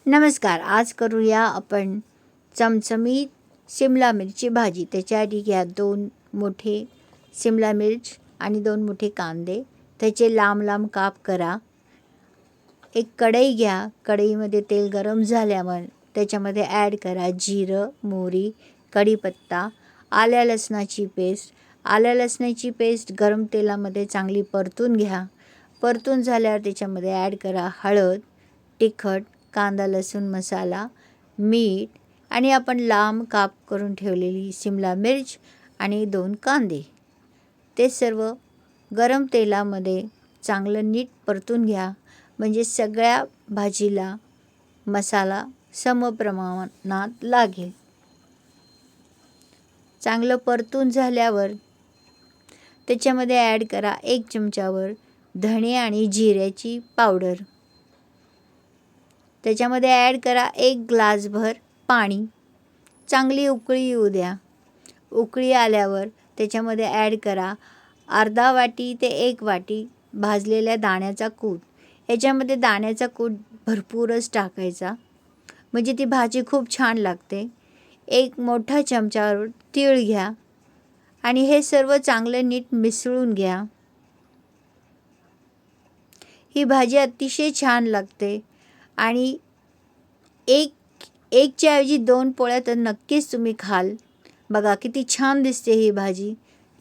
नमस्कार. आज करूया आपण चमचमीत शिमला मिरची भाजी. त्याच्यासाठी घ्या 2 मोठे शिमला मिर्च आणि 2 मोठे कांदे. त्याचे लांब लांब काप करा. एक कढई घ्या. कढईमध्ये तेल गरम झाल्यावर त्याच्यामध्ये ॲड करा जिरं, मोहरी, कढीपत्ता, आल्या लसणाची पेस्ट. आल्या लसणाची पेस्ट गरम तेलामध्ये चांगली परतून घ्या. परतून झाल्यावर त्याच्यामध्ये ॲड करा हळद, तिखट, कांदा लसूण मसाला, मीठ आणि आपण लांब काप करून ठेवलेली शिमला मिर्च आणि 2 कांदे. ते सर्व गरम तेलामध्ये चांगलं नीट परतून घ्या. म्हणजे सगळ्या भाजीला मसाला समप्रमाणात लागेल. चांगलं परतून झाल्यावर त्याच्यामध्ये ॲड करा 1 चमचावर धणे आणि जिऱ्याची पावडर. त्याच्यामध्ये ॲड करा 1 ग्लासभर पाणी. चांगली उकळी येऊ द्या. उकळी आल्यावर त्याच्यामध्ये ॲड करा अर्धा वाटी ते 1 वाटी भाजलेल्या दाण्याचा कूट. याच्यामध्ये दाण्याचा कूट भरपूरच टाकायचा, म्हणजे ती भाजी खूप छान लागते. 1 मोठा चमचावर तीळ घ्या आणि हे सर्व चांगलं नीट मिसळून घ्या. ही भाजी अतिशय छान लागते आणि एकच्या ऐवजी 2 पोळ्या तर नक्कीच तुम्ही खाल. बघा किती छान दिसते ही भाजी.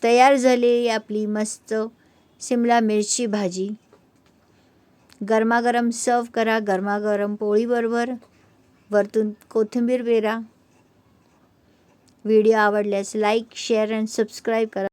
तयार झालेली आपली मस्त शिमला मिरची भाजी. गरमागरम सर्व करा. गरमागरम पोळीबरोबर. वरतून कोथिंबीर पेरा. व्हिडिओ आवडल्यास लाईक, शेअर आणि सबस्क्राईब करा.